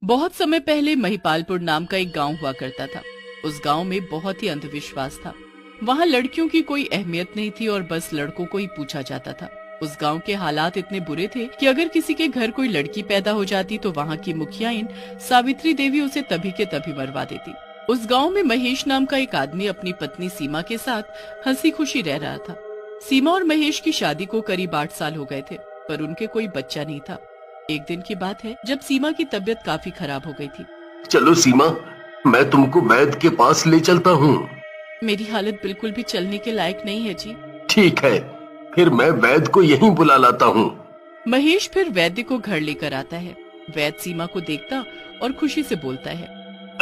बहुत समय पहले महिपालपुर नाम का एक गांव हुआ करता था। उस गांव में बहुत ही अंधविश्वास था। वहां लड़कियों की कोई अहमियत नहीं थी और बस लड़कों को ही पूछा जाता था। उस गांव के हालात इतने बुरे थे कि अगर किसी के घर कोई लड़की पैदा हो जाती तो वहां की मुखियाइन सावित्री देवी उसे तभी के तभी मरवा देती। उस गांव में महेश नाम का एक आदमी अपनी पत्नी सीमा के साथ हंसी खुशी रह रहा था। सीमा और महेश की शादी को करीब 8 साल हो गए थे, पर उनके कोई बच्चा नहीं था। एक दिन की बात है जब सीमा की तबीयत काफी खराब हो गई थी। चलो सीमा, मैं तुमको वैद्य के पास ले चलता हूँ। मेरी हालत बिल्कुल भी चलने के लायक नहीं है जी। ठीक है, फिर मैं वैद्य को यहीं बुला लाता हूँ। महेश फिर वैद्य को घर लेकर आता है। वैद्य सीमा को देखता और खुशी से बोलता है,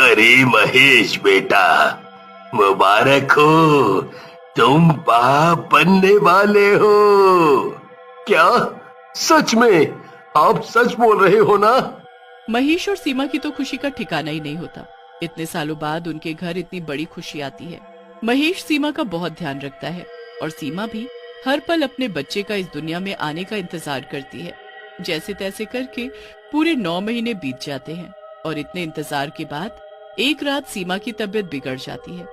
अरे महेश बेटा, मुबारक हो, तुम बाप बनने वाले हो। क्या सच में? आप सच बोल रहे हो ना? महेश और सीमा की तो खुशी का ठिकाना ही नहीं होता। इतने सालों बाद उनके घर इतनी बड़ी खुशी आती है। महेश सीमा का बहुत ध्यान रखता है और सीमा भी हर पल अपने बच्चे का इस दुनिया में आने का इंतजार करती है। जैसे तैसे करके पूरे 9 महीने बीत जाते हैं और इतने इंतजार के बाद एक रात सीमा की तबीयत बिगड़ जाती है।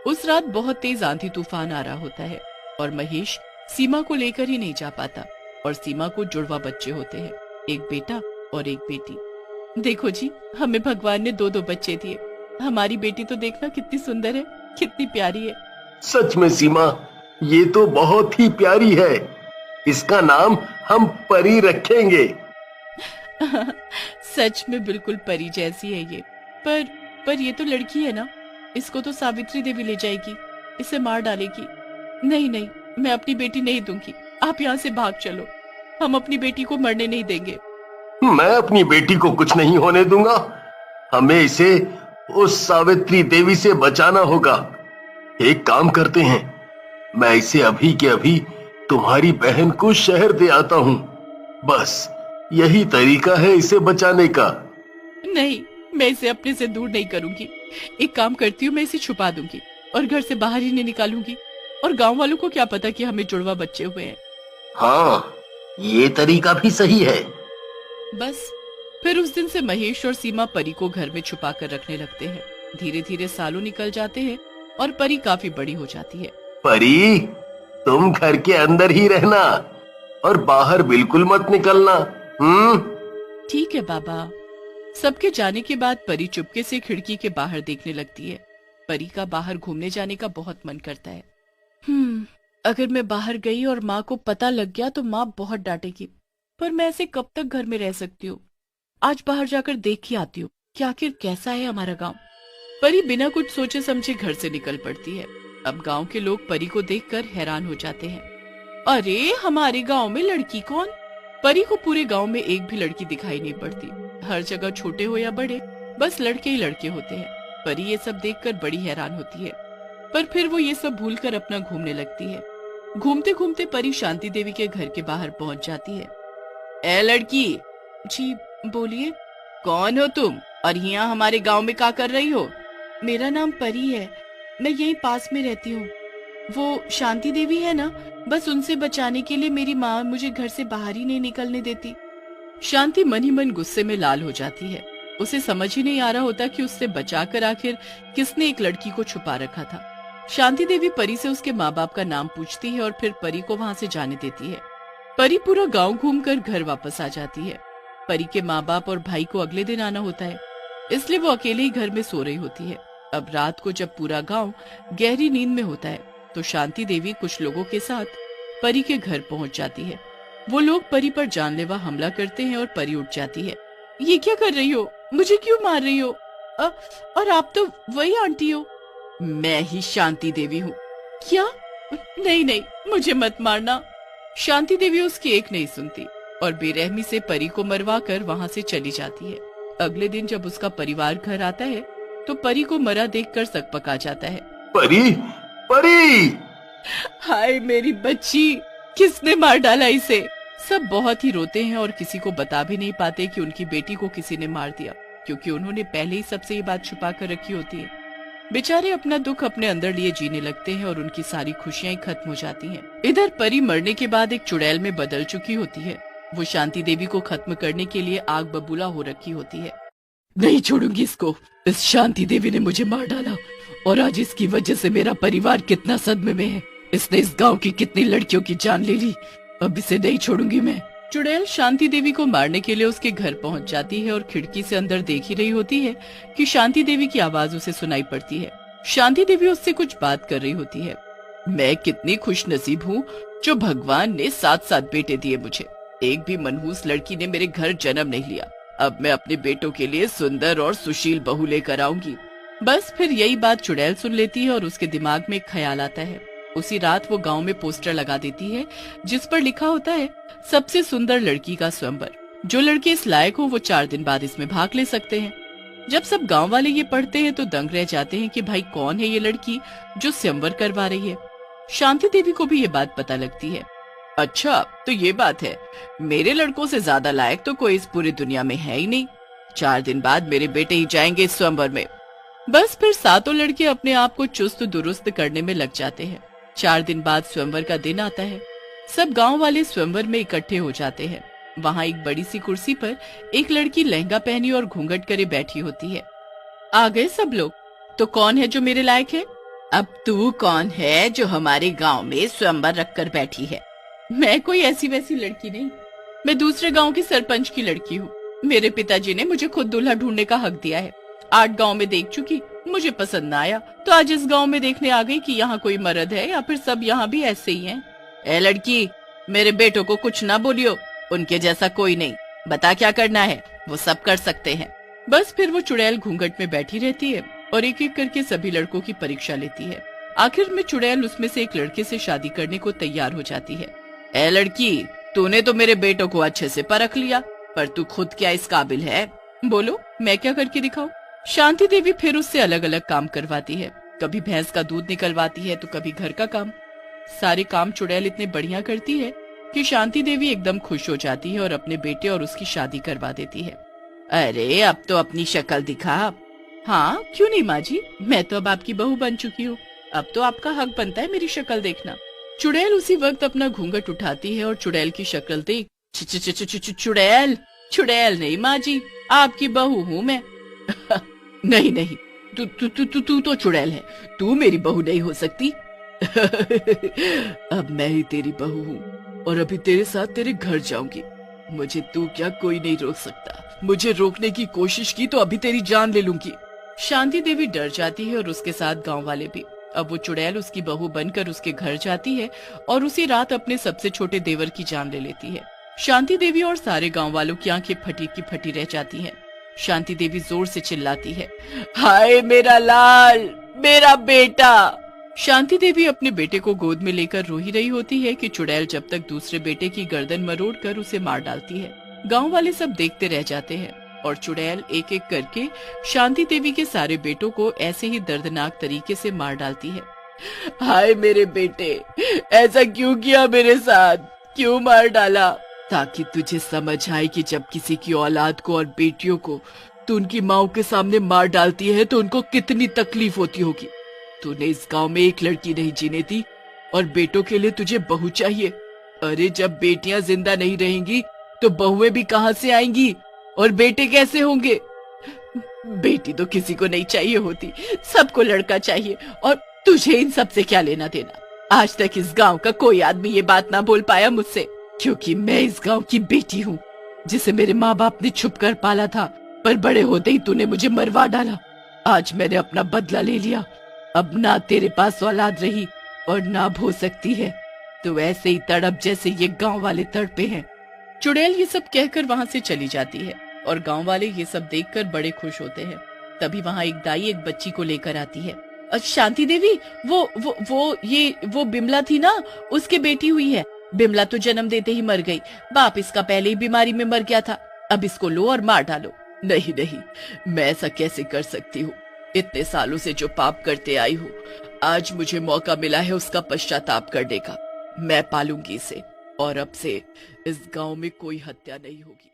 उस रात बहुत तेज आंधी तूफान आ रहा होता है और महेश सीमा को लेकर ही नहीं जा पाता और सीमा को जुड़वा बच्चे होते हैं, एक बेटा और एक बेटी। देखो जी, हमें भगवान ने 2 बच्चे दिए। हमारी बेटी तो देखना कितनी सुंदर है, कितनी प्यारी है। सच में सीमा, ये तो बहुत ही प्यारी है। इसका नाम हम परी रखेंगे। सच में बिल्कुल परी जैसी है ये। पर ये तो लड़की है ना, इसको तो सावित्री देवी ले जाएगी, इसे मार डालेगी। नहीं नहीं, मैं अपनी बेटी नहीं दूंगी। आप यहाँ से भाग चलो, हम अपनी बेटी को मरने नहीं देंगे। मैं अपनी बेटी को कुछ नहीं होने दूंगा। हमें इसे उस सावित्री देवी से बचाना होगा। एक काम करते हैं, मैं इसे अभी के अभी तुम्हारी बहन को शहर दे आता हूँ। बस यही तरीका है इसे बचाने का। नहीं, मैं इसे अपने से दूर नहीं करूंगी। एक काम करती हूँ, मैं इसे छुपा दूंगी और घर से बाहर ही नहीं निकालूंगी। और गांव वालों को क्या पता कि हमें जुड़वा बच्चे हुए हैं। हाँ, ये तरीका भी सही है। बस फिर उस दिन से महेश और सीमा परी को घर में छुपा कर रखने लगते हैं। धीरे धीरे सालों निकल जाते हैं और परी काफी बड़ी हो जाती है। परी, तुम घर के अंदर ही रहना और बाहर बिल्कुल मत निकलना। ठीक है बाबा। सबके जाने के बाद परी चुपके से खिड़की के बाहर देखने लगती है। परी का बाहर घूमने जाने का बहुत मन करता है। अगर मैं बाहर गई और माँ को पता लग गया तो माँ बहुत डांटेगी। पर मैं ऐसे कब तक घर में रह सकती हूँ? आज बाहर जाकर देख ही आती हूँ कि आखिर कैसा है हमारा गांव। परी बिना कुछ सोचे समझे घर से निकल पड़ती है। अब गांव के लोग परी को देखकर हैरान हो जाते हैं। अरे, हमारे गांव में लड़की कौन? परी को पूरे गांव में एक भी लड़की दिखाई नहीं पड़ती। हर जगह छोटे हो या बड़े, बस लड़के ही लड़के होते हैं। परी ये सब देखकर बड़ी हैरान होती है, पर फिर वो ये सब भूलकर अपना घूमने लगती है। घूमते घूमते परी शांति देवी के घर के बाहर पहुंच जाती है। ए लड़की। जी बोलिए। कौन हो तुम और यहाँ हमारे गांव में क्या कर रही हो? मेरा नाम परी है, मैं यहीं पास में रहती हूँ। वो शांति देवी है ना, बस उनसे बचाने के लिए मेरी माँ मुझे घर से बाहर ही नहीं निकलने देती। शांति मन ही मन गुस्से में लाल हो जाती है। उसे समझ ही नहीं आ रहा होता कि उससे बचाकर आखिर किसने एक लड़की को छुपा रखा था। शांति देवी परी से उसके माँ बाप का नाम पूछती है और फिर परी को वहाँ से जाने देती है। परी पूरा गांव घूमकर घर वापस आ जाती है। परी के माँ बाप और भाई को अगले दिन आना होता है, इसलिए वो अकेले ही घर में सो रही होती है। अब रात को जब पूरा गांव गहरी नींद में होता है तो शांति देवी कुछ लोगों के साथ परी के घर पहुंच जाती है। वो लोग परी पर जानलेवा हमला करते हैं और परी उठ जाती है। ये क्या कर रही हो? मुझे क्यों मार रही हो? और आप तो वही आंटी हो। मैं ही शांति देवी हूँ। क्या? नहीं नहीं, मुझे मत मारना। शांति देवी उसकी एक नहीं सुनती और बेरहमी से परी को मरवा कर वहाँ से चली जाती है। अगले दिन जब उसका परिवार घर आता है तो परी को मरा देखकर सकपका जाता है। परी, परी! हाय मेरी बच्ची, किसने मार डाला इसे? सब बहुत ही रोते हैं और किसी को बता भी नहीं पाते कि उनकी बेटी को किसी ने मार दिया, क्योंकि उन्होंने पहले ही सबसे ये बात छुपा कर रखी होती है। बेचारे अपना दुख अपने अंदर लिए जीने लगते हैं और उनकी सारी खुशियां खत्म हो जाती हैं। इधर परी मरने के बाद एक चुड़ैल में बदल चुकी होती है। वो शांति देवी को खत्म करने के लिए आग बबूला हो रखी होती है। नहीं छोड़ूंगी इसको। इस शांति देवी ने मुझे मार डाला और आज इसकी वजह से मेरा परिवार कितना सदमे में है। इसने इस गांव की कितनी लड़कियों की जान ले ली। अब इसे नहीं छोड़ूंगी मैं। चुड़ैल शांति देवी को मारने के लिए उसके घर पहुंच जाती है और खिड़की से अंदर देख ही रही होती है कि शांति देवी की आवाज उसे सुनाई पड़ती है। शांति देवी उससे कुछ बात कर रही होती है। मैं कितनी खुशनसीब हूँ जो भगवान ने 7 बेटे दिए मुझे। एक भी मनहूस लड़की ने मेरे घर जन्म नहीं लिया। अब मैं अपने बेटों के लिए सुंदर और सुशील बहू लेकर आऊंगी। बस फिर यही बात चुड़ैल सुन लेती है और उसके दिमाग में एक ख्याल आता है। उसी रात वो गांव में पोस्टर लगा देती है जिस पर लिखा होता है सबसे सुंदर लड़की का स्वयंवर। जो लड़के इस लायक हो वो 4 दिन बाद इसमें भाग ले सकते हैं। जब सब गांव वाले ये पढ़ते हैं तो दंग रह जाते हैं कि भाई कौन है ये लड़की जो स्वयंवर करवा रही है। शांति देवी को भी ये बात पता लगती है। अच्छा तो ये बात है, मेरे लड़कों से ज्यादा लायक तो कोई इस पूरी दुनिया में है ही नहीं। 4 दिन बाद मेरे बेटे ही जाएंगे इस स्वयंवर में। बस फिर 7 लड़के अपने आप को चुस्त दुरुस्त करने में लग जाते हैं। 4 दिन बाद स्वयंवर का दिन आता है। सब गांव वाले स्वयंवर में इकट्ठे हो जाते हैं। वहाँ एक बड़ी सी कुर्सी पर एक लड़की लहंगा पहनी और घूंघट करे बैठी होती है। आ गए सब लोग। तो कौन है जो मेरे लायक है? अब तू कौन है जो हमारे गांव में स्वयंवर रखकर बैठी है? मैं कोई ऐसी वैसी लड़की नहीं, मैं दूसरे गांव की सरपंच की लड़की हूँ। मेरे पिताजी ने मुझे खुद दूल्हा ढूंढने का हक दिया है। 8 गांव में देख चुकी, मुझे पसंद ना आया तो आज इस गांव में देखने आ गई कि यहाँ कोई मर्द है या फिर सब यहाँ भी ऐसे ही हैं। ए लड़की, मेरे बेटों को कुछ ना बोलियो, उनके जैसा कोई नहीं। बता क्या करना है, वो सब कर सकते हैं। बस फिर वो चुड़ैल घूंघट में बैठी रहती है और एक एक करके सभी लड़कों की परीक्षा लेती है। आखिर में चुड़ैल उसमें से एक लड़के से शादी करने को तैयार हो जाती है। ए लड़की, तूने तो मेरे बेटों को अच्छे से परख लिया, पर तू खुद क्या इस काबिल है? बोलो, मैं क्या करके दिखाऊं? शांति देवी फिर उससे अलग अलग काम करवाती है। कभी भैंस का दूध निकलवाती है तो कभी घर का काम। सारे काम चुड़ैल इतने बढ़िया करती है कि शांति देवी एकदम खुश हो जाती है और अपने बेटे और उसकी शादी करवा देती है। अरे अब तो अपनी शक्ल दिखा। हाँ क्यों नहीं माँ जी, मैं तो अब आपकी बहू बन चुकी हूँ। अब तो आपका हक बनता है मेरी शक्ल देखना। चुड़ैल उसी वक्त अपना घूंघट उठाती है और चुड़ैल की शक्ल देख चुड़ैल चुड़ैल नहीं माँ जी, आपकी बहू हूँ मैं। नहीं नहीं, तू तो चुड़ैल है, तू मेरी बहू नहीं हो सकती। अब मैं ही तेरी बहू हूँ और अभी तेरे साथ तेरे घर जाऊंगी। मुझे तू क्या कोई नहीं रोक सकता। मुझे रोकने की कोशिश की तो अभी तेरी जान ले लूंगी। शांति देवी डर जाती है और उसके साथ गांव वाले भी। अब वो चुड़ैल उसकी बहू बनकर उसके घर जाती है और उसी रात अपने सबसे छोटे देवर की जान ले लेती है। शांति देवी और सारे गांव वालों की आंखें फटी की फटी रह जाती हैं। शांति देवी जोर से चिल्लाती है, हाय मेरा लाल, मेरा बेटा। शांति देवी अपने बेटे को गोद में लेकर रो ही रही होती है कि चुड़ैल जब तक दूसरे बेटे की गर्दन मरोड़कर उसे मार डालती है। गांव वाले सब देखते रह जाते हैं और चुड़ैल एक एक करके शांति देवी के सारे बेटों को ऐसे ही दर्दनाक तरीके से मार डालती है। हाय मेरे बेटे, ऐसा क्यों किया मेरे साथ, क्यों मार डाला? ताकि तुझे समझ आए कि जब किसी की औलाद को और बेटियों को तू उनकी माओ के सामने मार डालती है तो उनको कितनी तकलीफ होती होगी। तूने इस गांव में एक लड़की नहीं जीने दी और बेटों के लिए तुझे बहू चाहिए। अरे जब बेटियां जिंदा नहीं रहेंगी तो बहुएं भी कहां से आएंगी और बेटे कैसे होंगे? बेटी तो किसी को नहीं चाहिए होती, सबको लड़का चाहिए और तुझे इन सब से क्या लेना देना? आज तक इस गांव का कोई आदमी ये बात ना बोल पाया मुझसे, क्योंकि मैं इस गांव की बेटी हूँ जिसे मेरे माँ बाप ने छुप कर पाला था, पर बड़े होते ही तूने मुझे मरवा डाला। आज मैंने अपना बदला ले लिया। अब ना तेरे पास औलाद रही और ना हो सकती है। तो ऐसे ही तड़प जैसे ये गांव वाले तड़पे हैं। चुड़ैल ये सब कहकर वहाँ से चली जाती है और गांव वाले ये सब देखकर बड़े खुश होते हैं। तभी वहाँ एक दाई एक बच्ची को लेकर आती है। शांति देवी, वो बिमला थी ना, उसकी बेटी हुई है। बिमला तो जन्म देते ही मर गई, बाप इसका पहले ही बीमारी में मर गया था। अब इसको लो और मार डालो। नहीं नहीं, मैं ऐसा कैसे कर सकती हूँ? इतने सालों से जो पाप करते आई हूँ, आज मुझे मौका मिला है उसका पश्चाताप करने का। मैं पालूंगी इसे और अब से इस गांव में कोई हत्या नहीं होगी।